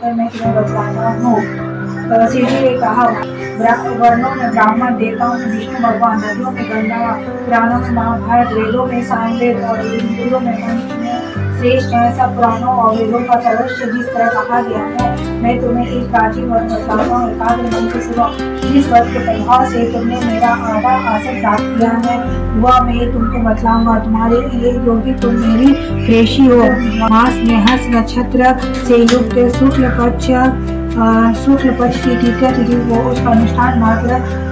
देखकर मैं तुम्हें बतलाता हूँ। शिव जी ने कहा, वर्णों में ब्राह्मण, देवताओं में विष्णु भगवान, नदियों में गंगा, पुराणों में महाभारत, वेदों में सामवेद और हिंदुओं में मंत्र श्रेष्ठ है। सब पुराणों और वेदों का सर्वश्रेष्ठ जिस तरह कहा गया है, मैं तुम्हें एक प्राचीन वर्ग बतलाता हूँ। एकाग्र मन से सुनो। जिस वर्ग के प्रभाव से तुमने मेरा आधा आसन प्राप्त किया है, वह मैं तुमको बतलाऊंगा तुम्हारे लिए, क्योंकि तुम मेरी प्रेषी हो। मास में हंस नक्षत्र से युक्त शुक्ल पक्ष की तृतीया तिथि को उसका अनुष्ठान मात्र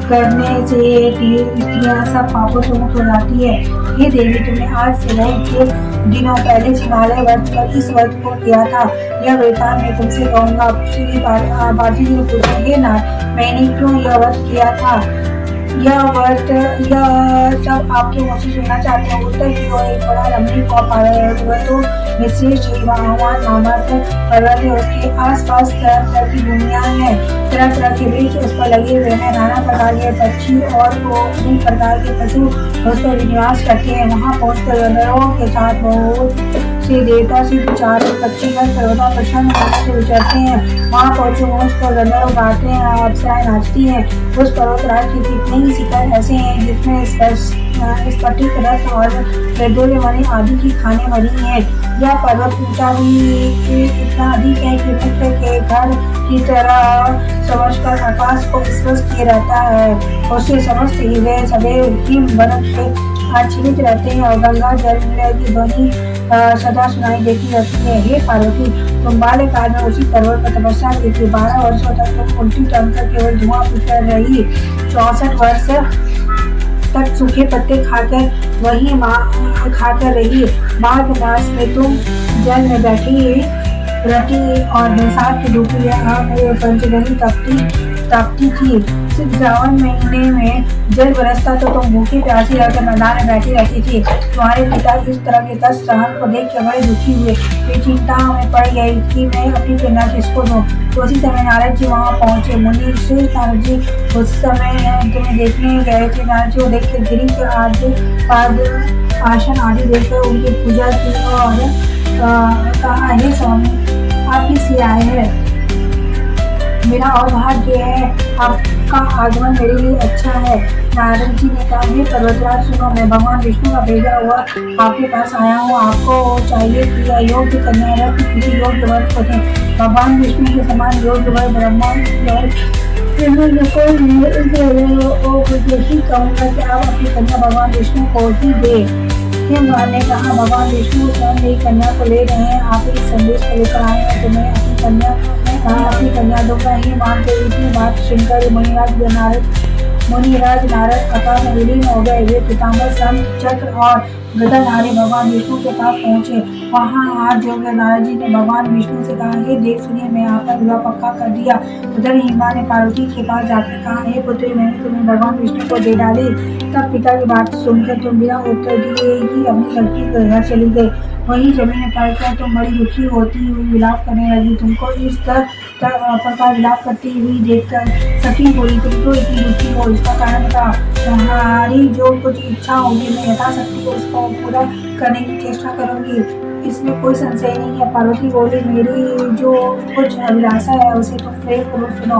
करने से स्त्रियां सब पापों से मुक्त हो जाती है। ये देवी, तुमने आज से नहीं दिनों पहले हिमालय व्रत पर इस व्रत को किया था। यह वृतांत मैं तुमसे कहूँगा। बाजी ने पूछा, ये ना मैंने क्यों यह व्रत किया था? यह सब आपके मुँह से सुनना चाहते हैं। उत्तर की ओर एक बड़ा रमणीक और पर्वतों में श्रेष्ठ आह्वान नामक पर्वत है। उसके आसपास तरह तरह की भूमियां हैं, तरह तरह के वृक्ष उस पर लगे हुए हैं। नाना प्रकार के पक्षी और अनेक प्रकार के पशु उस पर निवास करते हैं। वहाँ पहुंचकर गंधर्वों के साथ बहुत से देवता से विचारों पक्षीगण पर्वतों प्रसन्न होकर से विचरते हैं। वहाँ पहुंचकर गंधर्व गाते हैं, अप्सराएं नाचती हैं। उस पर्वतराज की कितने ही शिखर ऐसे हैं जिसमें स्फटिक रत्न और वैडूर्य मणि आदि की खानें भरी हैं। यह पर्वत ऊंचा भी इतना अधिक है कि मित्र के घर की तरह समझकर आकाश को स्पर्श किए रहता है। उससे समस्त हिमय सदैव हिम बर्फ से आच्छादित रहते हैं और गंगा जल की ध्वनि सदा सुनाई देती रहती है। हे पार्वती, तुम बाल्यकाल में उसी पर्वत पर तपस्या की थी। 12 वर्षों तक तुम उल्टी टंगकर केवल धुआं पीकर रही। 64 वर्ष तक सूखे पत्ते खाकर रही। माघ मास में तुम जल में बैठी रहती और बरसात की डूबी में पंचगनी तपती थी। सिर्फ श्रावण महीने में जल बरसता तो तुम भूखी प्यासी रहकर मैदान में बैठी रहती थी। तुम्हारे पिता इस तरह के कष्ट सहन को देख के बड़े दुखी हुए। वे चिंता में पड़ गई कि मैं अपनी प्रेरणा किसको दूं। तो उसी समय नारद जी वहाँ पहुंचे। मुनि श्रेष्ठ नारद जी उस समय तुम्हें देखने गए थे। नारद जी को देख कर गिरी के आसन आदि देखकर उनकी पूजा की और कहा, हे स्वामी, आप किस लिए आए हैं? मेरा और भाग्य है, आपका आगमन मेरे लिए अच्छा है। नारद जी ने कहा, हे पर्वतराज सुनो, मैं भगवान विष्णु का भेजा हुआ आपके पास आया हूँ। आपको चाहिए कि अयोग्य कन्या रत्न किसी योग्य वर को दें। भगवान विष्णु के समान योग्य वर ब्रह्मा कहूँगा कि आप अपनी कन्या भगवान विष्णु को ही दे। हिमवान ने कहा, भगवान विष्णु स्वयं मेरी कन्या को ले रहे हैं। आप इस संदेश को लेकर आए हैं तो मैं अपनी कन्या दूंगा। हिमवान के इतनी बात सुनकर मुनिराज नारद आकाश में विलीन हो गए। वे पीताम्बर शंख चक्र और गदाधारी भगवान विष्णु के पास पहुंचे। वहां हाथ जोड़कर नारद जी ने भगवान विष्णु से कहा, हे देव सुनिए, मैं आपका विवाह पक्का कर दिया। उधर हिमा ने पार्वती के पास जाकर कहा, हे पुत्री, मैंने तुम्हें भगवान विष्णु को दे डाली। तब पिता की बात सुनकर तुम बिना उत्तर दिए ही अपनी लड़की के घर चली गई। वहीं जमीन पर तुम बड़ी दुखी होती हुई विलाप करने लगी। तुमको इस प्रकार विलाप करती हुई देखकर सखी बोली, तुम तो इतनी दुखी हो, इसका कारण था। तुम्हारी जो कुछ इच्छा होगी मैं यथाशक्ति उसको पूरा करने की चेष्टा करूंगी, इसमें कोई संशय नहीं है। पार्वती बोली, मेरी जो कुछ अभिलाषा है उसे तुम प्रेम पूर्वक सुनो।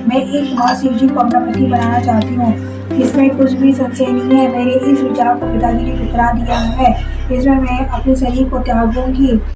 मैं एक माँ शिव जी को अपना पति बनाना चाहती हूँ, इसमें कुछ भी संशय नहीं है। मेरे इस विचार को पिताजी ने ठुकरा दिया है। इसमें मैं अपने शरीर को त्याग दूंगी।